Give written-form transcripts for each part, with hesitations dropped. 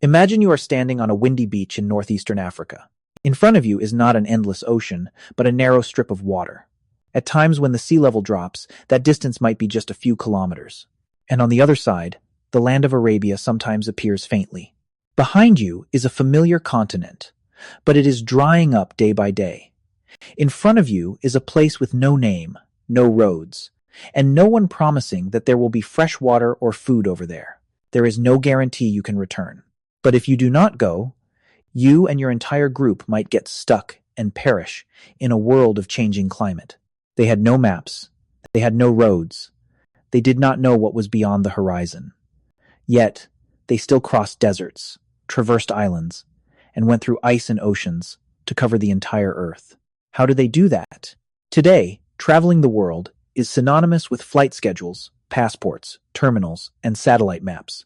Imagine you are standing on a windy beach in northeastern Africa. In front of you is not an endless ocean, but a narrow strip of water. At times when the sea level drops, that distance might be just a few kilometers. And on the other side, the land of Arabia sometimes appears faintly. Behind you is a familiar continent, but it is drying up day by day. In front of you is a place with no name, no roads, and no one promising that there will be fresh water or food over there. There is no guarantee you can return. But if you do not go, you and your entire group might get stuck and perish in a world of changing climate. They had no maps. They had no roads. They did not know what was beyond the horizon. Yet, they still crossed deserts, traversed islands, and went through ice and oceans to cover the entire Earth. How did they do that? Today, traveling the world is synonymous with flight schedules, passports, terminals, and satellite maps.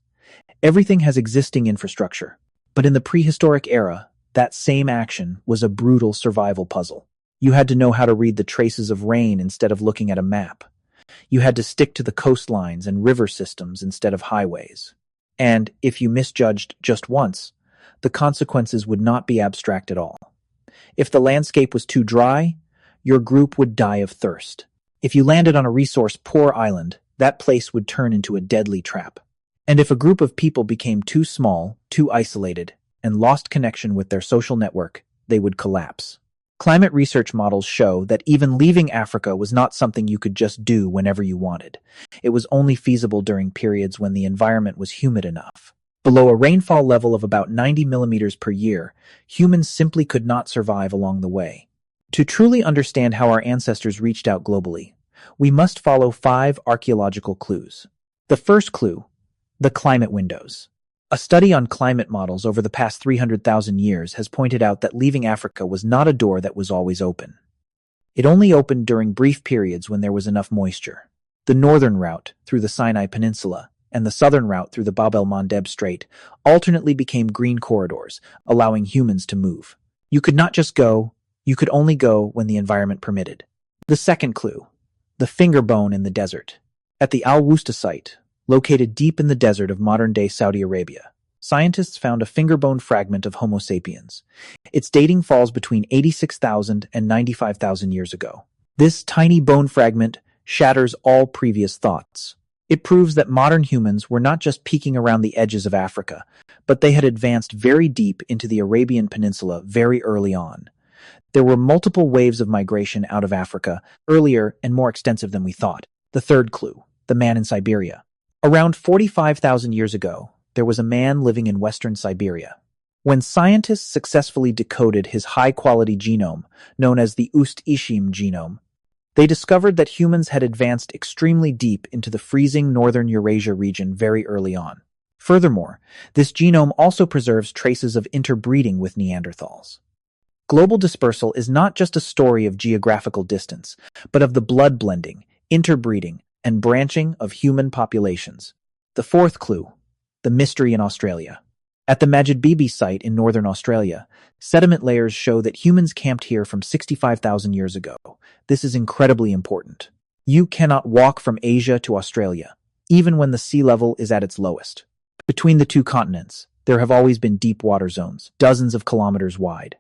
Everything has existing infrastructure. But in the prehistoric era, that same action was a brutal survival puzzle. You had to know how to read the traces of rain instead of looking at a map. You had to stick to the coastlines and river systems instead of highways. And if you misjudged just once, the consequences would not be abstract at all. If the landscape was too dry, your group would die of thirst. If you landed on a resource-poor island, that place would turn into a deadly trap. And if a group of people became too small, too isolated, and lost connection with their social network, they would collapse. Climate research models show that even leaving Africa was not something you could just do whenever you wanted. It was only feasible during periods when the environment was humid enough. Below a rainfall level of about 90 millimeters per year, humans simply could not survive along the way. To truly understand how our ancestors reached out globally, we must follow 5 archaeological clues. The first clue: the climate windows. A study on climate models over the past 300,000 years has pointed out that leaving Africa was not a door that was always open. It only opened during brief periods when there was enough moisture. The northern route through the Sinai Peninsula and the southern route through the Bab el-Mandeb Strait alternately became green corridors, allowing humans to move. You could not just go, you could only go when the environment permitted. The second clue: the finger bone in the desert. At the Wusta site, located deep in the desert of modern-day Saudi Arabia, scientists found a finger bone fragment of Homo sapiens. Its dating falls between 86,000 and 95,000 years ago. This tiny bone fragment shatters all previous thoughts. It proves that modern humans were not just peeking around the edges of Africa, but they had advanced very deep into the Arabian Peninsula very early on. There were multiple waves of migration out of Africa, earlier and more extensive than we thought. The third clue: the man in Siberia. Around 45,000 years ago, there was a man living in western Siberia. When scientists successfully decoded his high-quality genome, known as the Ust-Ishim genome, they discovered that humans had advanced extremely deep into the freezing northern Eurasia region very early on. Furthermore, this genome also preserves traces of interbreeding with Neanderthals. Global dispersal is not just a story of geographical distance, but of the blood blending, interbreeding, and branching of human populations. The fourth clue: the mystery in Australia. At the Madjedbebe site in northern Australia, sediment layers show that humans camped here from 65,000 years ago. This is incredibly important. You cannot walk from Asia to Australia, even when the sea level is at its lowest. Between the two continents, there have always been deep water zones, dozens of kilometers wide.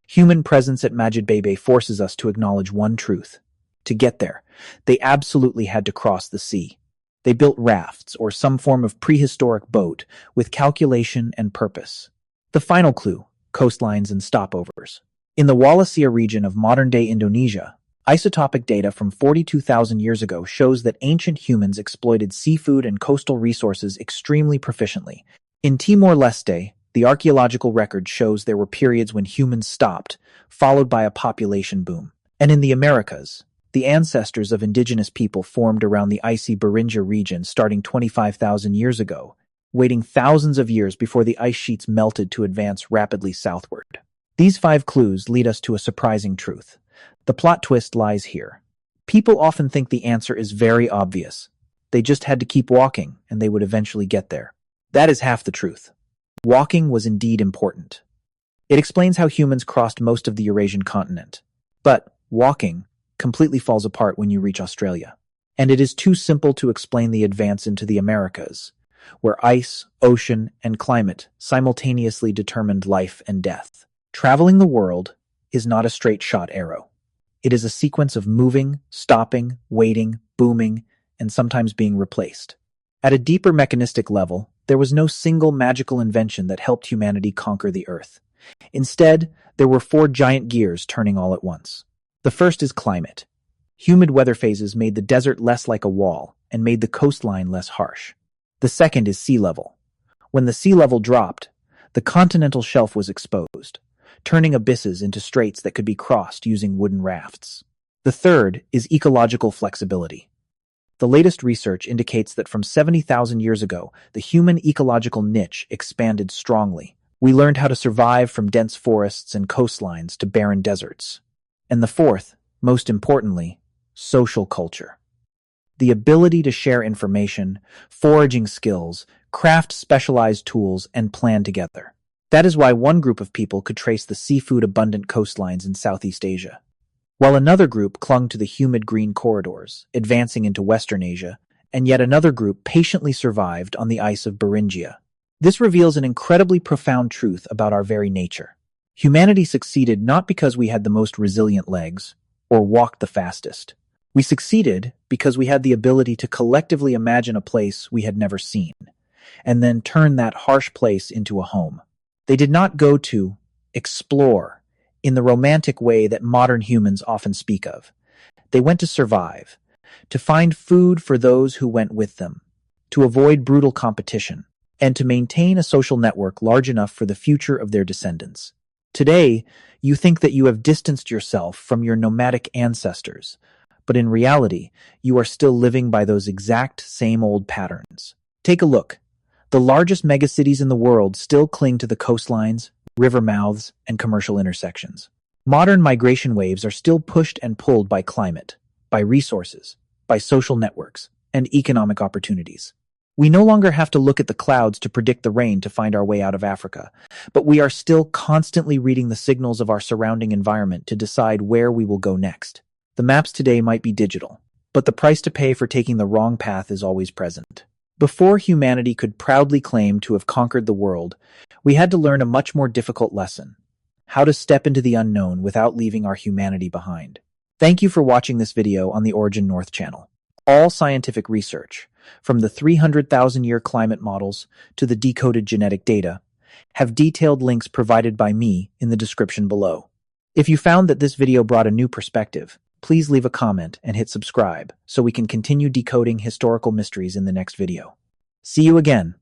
Human presence at Madjedbebe forces us to acknowledge one truth. To get there, they absolutely had to cross the sea. They built rafts or some form of prehistoric boat with calculation and purpose. The final clue: coastlines and stopovers. In the Wallacea region of modern-day Indonesia, isotopic data from 42,000 years ago shows that ancient humans exploited seafood and coastal resources extremely proficiently. In Timor-Leste, the archaeological record shows there were periods when humans stopped, followed by a population boom. And in the Americas, the ancestors of indigenous people formed around the icy Beringia region starting 25,000 years ago, waiting thousands of years before the ice sheets melted to advance rapidly southward. These 5 clues lead us to a surprising truth. The plot twist lies here. People often think the answer is very obvious. They just had to keep walking, and they would eventually get there. That is half the truth. Walking was indeed important. It explains how humans crossed most of the Eurasian continent. But walking completely falls apart when you reach Australia. And it is too simple to explain the advance into the Americas. where ice, ocean, and climate simultaneously determined life and death. Traveling the world is not a straight shot arrow. It is a sequence of moving, stopping, waiting, booming, and sometimes being replaced. At a deeper mechanistic level, there was no single magical invention that helped humanity conquer the Earth. Instead, there were four giant gears turning all at once. The first is climate. Humid weather phases made the desert less like a wall and made the coastline less harsh. The second is sea level. When the sea level dropped, the continental shelf was exposed, turning abysses into straits that could be crossed using wooden rafts. The third is ecological flexibility. The latest research indicates that from 70,000 years ago, the human ecological niche expanded strongly. We learned how to survive from dense forests and coastlines to barren deserts. And the fourth, most importantly, social culture. The ability to share information, foraging skills, craft specialized tools, and plan together. That is why one group of people could trace the seafood-abundant coastlines in Southeast Asia, while another group clung to the humid green corridors, advancing into Western Asia, and yet another group patiently survived on the ice of Beringia. This reveals an incredibly profound truth about our very nature. Humanity succeeded not because we had the most resilient legs or walked the fastest. We succeeded because we had the ability to collectively imagine a place we had never seen, and then turn that harsh place into a home. They did not go to explore in the romantic way that modern humans often speak of. They went to survive, to find food for those who went with them, to avoid brutal competition, and to maintain a social network large enough for the future of their descendants. Today, you think that you have distanced yourself from your nomadic ancestors, but in reality, you are still living by those exact same old patterns. Take a look. The largest megacities in the world still cling to the coastlines, river mouths, and commercial intersections. Modern migration waves are still pushed and pulled by climate, by resources, by social networks, and economic opportunities. We no longer have to look at the clouds to predict the rain to find our way out of Africa, but we are still constantly reading the signals of our surrounding environment to decide where we will go next. The maps today might be digital, but the price to pay for taking the wrong path is always present. Before humanity could proudly claim to have conquered the world, we had to learn a much more difficult lesson: how to step into the unknown without leaving our humanity behind. Thank you for watching this video on the Origin North channel. All scientific research, from the 300,000-year climate models to the decoded genetic data, have detailed links provided by me in the description below. If you found that this video brought a new perspective, please leave a comment and hit subscribe so we can continue decoding historical mysteries in the next video. See you again.